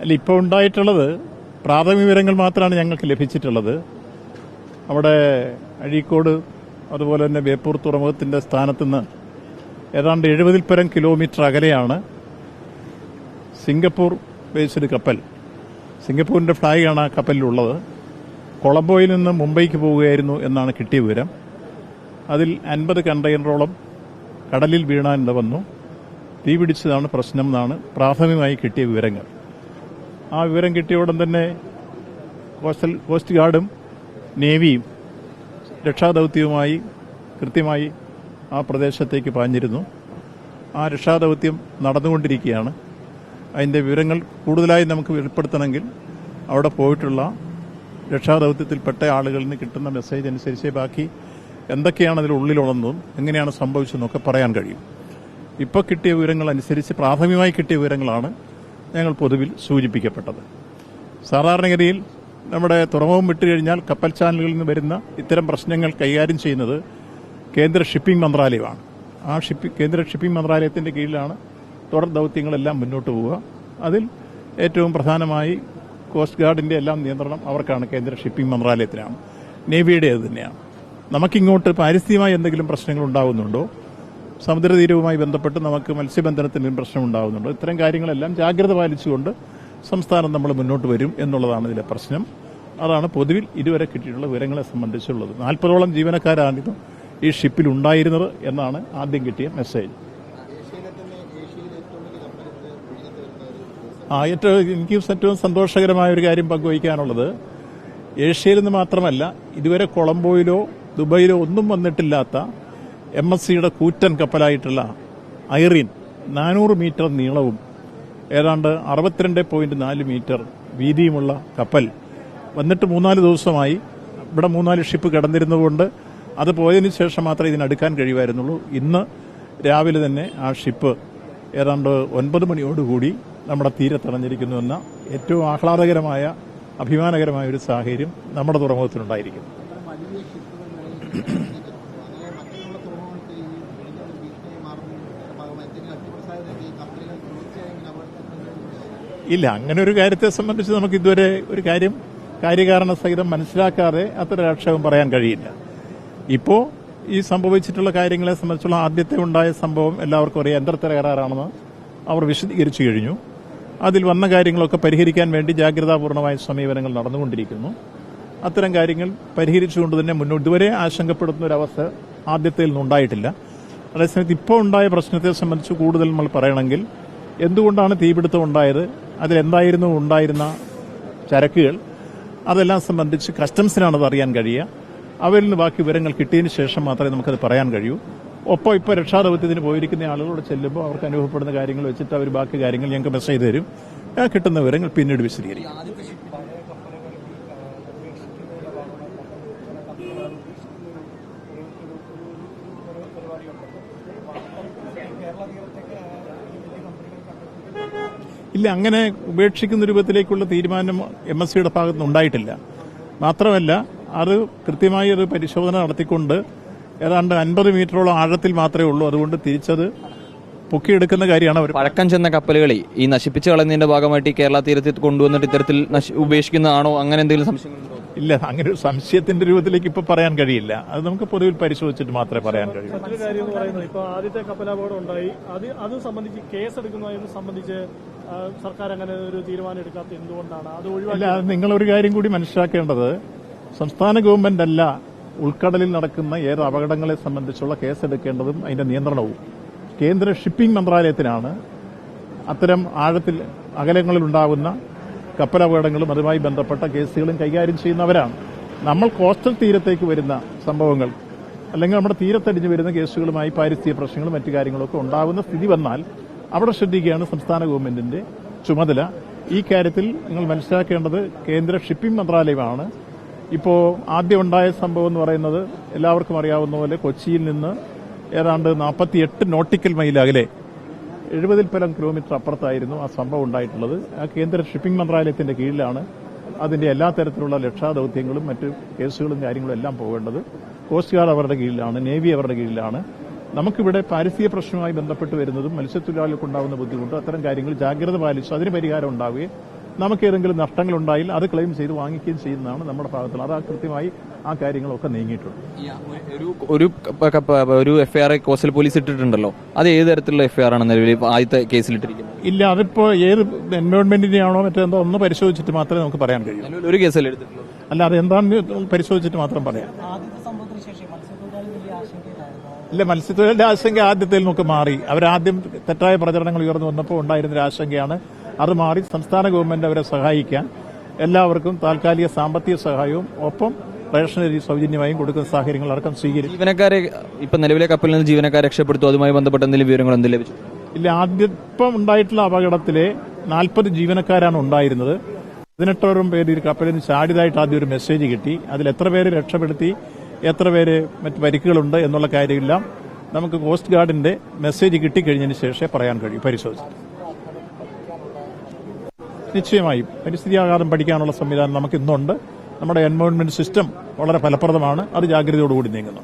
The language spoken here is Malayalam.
അല്ല, ഇപ്പോൾ ഉണ്ടായിട്ടുള്ളത് പ്രാഥമിക വിവരങ്ങൾ മാത്രമാണ് ഞങ്ങൾക്ക് ലഭിച്ചിട്ടുള്ളത്. അവിടെ അഴീക്കോട് അതുപോലെ തന്നെ ബേപ്പൂർ തുറമുഖത്തിന്റെ സ്ഥാനത്തുനിന്ന് ഏതാണ്ട് 70-ൽ പരം കിലോമീറ്റർ അകലെയാണ് സിംഗപ്പൂർ ബേസ്ഡ് കപ്പൽ. സിംഗപ്പൂരിന്റെ ഫ്ലാഗാണ് ആ കപ്പലിലുള്ളത്. കൊളംബോയിൽ നിന്ന് മുംബൈക്ക് പോവുകയായിരുന്നു എന്നാണ് കിട്ടിയ വിവരം. അതിൽ 50 കണ്ടെയ്നറോളം കടലിൽ വീണാൻ വന്നു. തീ പിടിച്ചതാണ് പ്രശ്നം എന്നാണ് പ്രാഥമികമായി കിട്ടിയ വിവരങ്ങൾ. ആ വിവരം കിട്ടിയ ഉടൻ തന്നെ കോസ്റ്റ് ഗാർഡും നേവിയും രക്ഷാദൌത്യവുമായി കൃത്യമായി ആ പ്രദേശത്തേക്ക് പാഞ്ഞിരുന്നു. ആ രക്ഷാദൌത്യം നടന്നുകൊണ്ടിരിക്കുകയാണ്. അതിന്റെ വിവരങ്ങൾ കൂടുതലായി നമുക്ക് വെളിപ്പെടുത്തണമെങ്കിൽ അവിടെ പോയിട്ടുള്ള രക്ഷാദൌത്യത്തിൽപ്പെട്ട ആളുകളിൽ നിന്ന് കിട്ടുന്ന മെസ്സേജ് അനുസരിച്ച് ബാക്കി എന്തൊക്കെയാണ് അതിലുള്ളിലുള്ളതെന്നും എങ്ങനെയാണ് സംഭവിച്ചതെന്നൊക്കെ പറയാൻ കഴിയും. ഇപ്പോൾ കിട്ടിയ വിവരങ്ങൾ അനുസരിച്ച് പ്രാഥമികമായി കിട്ടിയ വിവരങ്ങളാണ് ഞങ്ങൾ പൊതുവിൽ സൂചിപ്പിക്കപ്പെട്ടത്. സാധാരണഗതിയിൽ നമ്മുടെ തുറമുഖം വിട്ടുകഴിഞ്ഞാൽ കപ്പൽ ചാനലുകളിൽ നിന്ന് വരുന്ന ഇത്തരം പ്രശ്നങ്ങൾ കൈകാര്യം ചെയ്യുന്നത് കേന്ദ്ര ഷിപ്പിംഗ് മന്ത്രാലയമാണ്. ആ കേന്ദ്ര ഷിപ്പിംഗ് മന്ത്രാലയത്തിന്റെ കീഴിലാണ് തുടർ ദൌത്യങ്ങളെല്ലാം മുന്നോട്ട് പോവുക. അതിൽ ഏറ്റവും പ്രധാനമായി കോസ്റ്റ് ഗാർഡിന്റെ എല്ലാം നിയന്ത്രണം അവർക്കാണ്, കേന്ദ്ര ഷിപ്പിംഗ് മന്ത്രാലയത്തിനാണ്. നേവിയുടെ അത് തന്നെയാണ്. നമുക്കിങ്ങോട്ട് പാരിസ്ഥിതികമായി എന്തെങ്കിലും പ്രശ്നങ്ങൾ ഉണ്ടാകുന്നുണ്ടോ, സമുദ്രതീരവുമായി ബന്ധപ്പെട്ട് നമുക്ക് മത്സ്യബന്ധനത്തിന് പ്രശ്നം ഉണ്ടാകുന്നുണ്ടോ, ഇത്തരം കാര്യങ്ങളെല്ലാം ജാഗ്രത പാലിച്ചുകൊണ്ട് സംസ്ഥാനം നമ്മൾ മുന്നോട്ട് വരും എന്നുള്ളതാണ് ഇതിലെ പ്രശ്നം. അതാണ് പൊതുവിൽ ഇതുവരെ കിട്ടിയിട്ടുള്ള വിവരങ്ങളെ സംബന്ധിച്ചുള്ളത്. 40ഓളം ജീവനക്കാരാണിത് ഈ ഷിപ്പിൽ ഉണ്ടായിരുന്നത് എന്നാണ് ആദ്യം കിട്ടിയ മെസ്സേജ്. എനിക്ക് ഏറ്റവും സന്തോഷകരമായ ഒരു കാര്യം പങ്കുവയ്ക്കാനുള്ളത്, ഏഷ്യയിൽ നിന്ന് മാത്രമല്ല ഇതുവരെ കൊളംബോയിലോ ദുബൈയിലോ ഒന്നും വന്നിട്ടില്ലാത്ത MSCയുടെ കൂറ്റൻ കപ്പലായിട്ടുള്ള ഐറിൻ 400 മീറ്റർ നീളവും ഏതാണ്ട് 62.4 മീറ്റർ വീതിയുമുള്ള കപ്പൽ വന്നിട്ട് 3-4 ദിവസമായി. ഇവിടെ 3-4 ഷിപ്പ് കിടന്നിരുന്നതുകൊണ്ട് അത് പോയതിനു ശേഷം മാത്രമേ ഇതിനടുക്കാൻ കഴിയുമായിരുന്നുള്ളൂ. ഇന്ന് രാവിലെ തന്നെ ആ ഷിപ്പ് ഏതാണ്ട് 9 മണിയോടുകൂടി നമ്മുടെ തീരത്തടഞ്ഞിരിക്കുന്നു എന്ന ഏറ്റവും ആഹ്ലാദകരമായ അഭിമാനകരമായ ഒരു സാഹചര്യം നമ്മുടെ തുറമുഖത്തിനുണ്ടായിരിക്കുന്നു. ഇല്ല, അങ്ങനെ ഒരു കാര്യത്തെ സംബന്ധിച്ച് നമുക്ക് ഇതുവരെ ഒരു കാര്യം കാര്യകാരണ സഹിതം മനസ്സിലാക്കാതെ അത്ര ആക്ഷേപം പറയാൻ കഴിയില്ല. ഇപ്പോൾ ഈ സംഭവിച്ചിട്ടുള്ള കാര്യങ്ങളെ സംബന്ധിച്ചുള്ള ആദ്യത്തെ ഉണ്ടായ സംഭവം എല്ലാവർക്കും അറിയാം, യന്ത്രത്തകരാറാണെന്ന് അവർ വിശദീകരിച്ചു കഴിഞ്ഞു. അതിൽ വന്ന കാര്യങ്ങളൊക്കെ പരിഹരിക്കാൻ വേണ്ടി ജാഗ്രതാപൂർണമായ സമീപനങ്ങൾ നടന്നുകൊണ്ടിരിക്കുന്നു. അത്തരം കാര്യങ്ങൾ പരിഹരിച്ചുകൊണ്ട് തന്നെ മുന്നോട്ട് ഇതുവരെ ആശങ്കപ്പെടുത്തുന്ന ഒരവസ്ഥ ആദ്യത്തിൽ നിന്നുണ്ടായിട്ടില്ല. അതേസമയത്ത് ഇപ്പോൾ ഉണ്ടായ പ്രശ്നത്തെ സംബന്ധിച്ച് കൂടുതൽ നമ്മൾ പറയണമെങ്കിൽ എന്തുകൊണ്ടാണ് തീപിടുത്തം ഉണ്ടായത്, അതിലെന്തായിരുന്നു ഉണ്ടായിരുന്ന ചരക്കുകൾ, അതെല്ലാം സംബന്ധിച്ച് കസ്റ്റംസിനാണത് അറിയാൻ കഴിയുക. അവരിൽ നിന്ന് ബാക്കി വിവരങ്ങൾ കിട്ടിയതിന് ശേഷം മാത്രമേ നമുക്കത് പറയാൻ കഴിയൂ. ഒപ്പം ഇപ്പോൾ രക്ഷാദൌത്യത്തിന് പോയിരിക്കുന്ന ആളുകളോട് ചെല്ലുമ്പോൾ അവർക്ക് അനുഭവപ്പെടുന്ന കാര്യങ്ങൾ വെച്ചിട്ട് അവർ ബാക്കി കാര്യങ്ങൾ ഞങ്ങൾക്ക് മെസ്സേജ് തരും. കിട്ടുന്ന വിവരങ്ങൾ പിന്നീട് വിശദീകരിക്കും. ഇല്ല, അങ്ങനെ ഉപേക്ഷിക്കുന്ന രൂപത്തിലേക്കുള്ള തീരുമാനം MSCയുടെ ഭാഗത്തുനിന്ന് ഉണ്ടായിട്ടില്ല. മാത്രമല്ല അത് കൃത്യമായി ഒരു പരിശോധന നടത്തിക്കൊണ്ട് ഏതാണ്ട് 50 മീറ്ററോളം ആഴത്തിൽ മാത്രമേ ഉള്ളൂ. അതുകൊണ്ട് തിരിച്ചത് പൊക്കിയെടുക്കുന്ന കാര്യമാണ് അവർ. പഴക്കം ചെന്ന കപ്പലുകളെ ഈ നശിപ്പിച്ച് കളയുന്നതിന്റെ ഭാഗമായിട്ട് കേരള തീരത്തിൽ കൊണ്ടുവന്നിട്ട് ഇത്തരത്തിൽ ഉപേക്ഷിക്കുന്നതാണോ, അങ്ങനെ എന്തെങ്കിലും സംശയങ്ങളുണ്ടോ? ഇല്ല, അങ്ങനെ ഒരു സംശയത്തിന്റെ രൂപത്തിലേക്ക് ഇപ്പൊ പറയാൻ കഴിയില്ല. അത് നമുക്ക് പൊതുവിൽ പരിശോധിച്ചിട്ട് മാത്രമേ പറയാൻ കഴിയൂ. മറ്റൊരു കാര്യം എന്ന് പറയുന്നത്, ഇപ്പോൾ ആദ്യത്തെ കപ്പലപകടം ഉണ്ടായി, അത് സംബന്ധിച്ച് കേസ് എടുക്കുന്നതിനെ സംബന്ധിച്ച് സർക്കാർ അങ്ങനെ ഒരു തീരുമാനം എടുക്കാത്ത എന്തുകൊണ്ടാണ്? അത് ഒഴിവാക്കില്ല. നിങ്ങളൊരു കാര്യം കൂടി മനസ്സിലാക്കേണ്ടത്, സംസ്ഥാന ഗവൺമെന്റ് അല്ല ഉൾക്കടലിൽ നടക്കുന്ന ഏത് അപകടങ്ങളെ സംബന്ധിച്ചുള്ള കേസെടുക്കേണ്ടതും അതിന്റെ നിയന്ത്രണവും കേന്ദ്ര ഷിപ്പിംഗ് മന്ത്രാലയത്തിനാണ്. അത്തരം ആഴത്തിൽ അകലങ്ങളിലുണ്ടാകുന്ന കപ്പലപകടങ്ങളും അതുമായി ബന്ധപ്പെട്ട കേസുകളും കൈകാര്യം ചെയ്യുന്നവരാണ്. നമ്മൾ കോസ്റ്റൽ തീരത്തേക്ക് വരുന്ന സംഭവങ്ങൾ അല്ലെങ്കിൽ നമ്മുടെ തീരത്തടിഞ്ഞു വരുന്ന കേസുകളുമായി പാരിസ്ഥിതിക പ്രശ്നങ്ങളും മറ്റു കാര്യങ്ങളൊക്കെ ഉണ്ടാകുന്ന സ്ഥിതി വന്നാൽ അവിടെ ശ്രദ്ധിക്കുകയാണ് സംസ്ഥാന ഗവൺമെന്റിന്റെ ചുമതല. ഈ കാര്യത്തിൽ നിങ്ങൾ മനസ്സിലാക്കേണ്ടത് കേന്ദ്ര ഷിപ്പിംഗ് മന്ത്രാലയമാണ്. ഇപ്പോൾ ആദ്യം ഉണ്ടായ സംഭവം എന്ന് പറയുന്നത് എല്ലാവർക്കും അറിയാവുന്ന പോലെ കൊച്ചിയിൽ നിന്ന് ഏതാണ്ട് 48 നോട്ടിക്കൽ മൈൽ അകലെ 70-ൽ പരം കിലോമീറ്റർ അപ്പുറത്തായിരുന്നു ആ സംഭവം ഉണ്ടായിട്ടുള്ളത്. ആ കേന്ദ്ര ഷിപ്പിംഗ് മന്ത്രാലയത്തിന്റെ കീഴിലാണ് അതിന്റെ എല്ലാ തരത്തിലുള്ള രക്ഷാദൌത്യങ്ങളും മറ്റ് കേസുകളും കാര്യങ്ങളും എല്ലാം പോകേണ്ടത്. കോസ്റ്റ് ഗാർഡ് അവരുടെ കീഴിലാണ്, നേവി അവരുടെ കീഴിലാണ്. നമുക്കിവിടെ പാരിസ്ഥിതിക പ്രശ്നവുമായി ബന്ധപ്പെട്ട് വരുന്നതും മത്സ്യത്തൊഴിലാളികൾക്ക് ഉണ്ടാകുന്ന ബുദ്ധിമുട്ടും അത്തരം കാര്യങ്ങൾ ജാഗ്രത പാലിച്ചു അതിന് പരിഹാരം ഉണ്ടാവുകയും നമുക്ക് ഏതെങ്കിലും നഷ്ടങ്ങളുണ്ടായില്ല അത് ക്ലെയിം ചെയ്ത് വാങ്ങിക്കുകയും ചെയ്യുന്നതാണ് നമ്മുടെ ഭാഗത്തുള്ള അത് കൃത്യമായി ആ കാര്യങ്ങളൊക്കെ നീങ്ങിയിട്ടുണ്ട്. ഒരു എഫ്ഐആർ കോസ്റ്റൽ പോലീസ് ഇട്ടിട്ടുണ്ടല്ലോ, അത് ഏത് തരത്തിലുള്ള എഫ്ഐആർ ആണ് നിലവിൽ ആദ്യത്തെ കേസിലിട്ടിരിക്കുന്നത്? ഇല്ല, അതിപ്പോ ഏത് എൻവയോൺമെന്റിന്റെയാണോ മറ്റെന്തോ ഒന്ന് പരിശോധിച്ചിട്ട് മാത്രമേ നമുക്ക് പറയാൻ കഴിയൂ. ഒരു കേസല്ലേ എടുത്തിട്ടുള്ളൂ? അല്ല, അത് എന്താണെന്ന് പരിശോധിച്ചിട്ട് മാത്രം പറയാം. ഇല്ല, മത്സ്യത്തൊഴിലാളിയുടെ ആശങ്ക ആദ്യത്തിൽ നമുക്ക് മാറി. അവരാദ്യം തെറ്റായ പ്രചരണങ്ങൾ ഉയർന്നു വന്നപ്പോൾ ഉണ്ടായിരുന്നൊരു ആശങ്കയാണ്. അത് മാറി സംസ്ഥാന ഗവൺമെന്റ് അവരെ സഹായിക്കാൻ എല്ലാവർക്കും താൽക്കാലിക സാമ്പത്തിക സഹായവും ഒപ്പം റേഷനറി സൗജന്യമായും കൊടുക്കുന്ന സാഹചര്യങ്ങൾ അടക്കം സ്വീകരിച്ചു. ജീവനക്കാരെ ഇപ്പൊ നിലവിലെ കപ്പലിൽ നിന്ന് ജീവനക്കാരെ രക്ഷപ്പെടുത്തും, അതുമായി ബന്ധപ്പെട്ട എന്തെങ്കിലും വിവരങ്ങൾ എന്ത് ലഭിച്ചു? ഇല്ല, ആദ്യം ഉണ്ടായിട്ടുള്ള അപകടത്തിലെ 40 ജീവനക്കാരാണ് ഉണ്ടായിരുന്നത്. 18 പേര് കപ്പലിൽ നിന്ന് ചാടിയതായിട്ട് ആദ്യം ഒരു മെസ്സേജ് കിട്ടി. അതിൽ എത്ര പേര് രക്ഷപ്പെടുത്തി, എത്ര പേര് മറ്റ് പരിക്കുകളുണ്ട് എന്നുള്ള കാര്യമെല്ലാം നമുക്ക് കോസ്റ്റ് ഗാർഡിന്റെ മെസ്സേജ് കിട്ടിക്കഴിഞ്ഞതിന് ശേഷമേ പറയാൻ കഴിയൂ. പരിശോധിച്ചു നിശ്ചയമായും പരിസ്ഥിതി ആഘാതം പഠിക്കാനുള്ള സംവിധാനം നമുക്ക് ഇന്നുണ്ട്. നമ്മുടെ എൻവയോൺമെന്റ് സിസ്റ്റം വളരെ ഫലപ്രദമാണ്. അത് ജാഗ്രതയോടുകൂടി നീങ്ങുന്നു.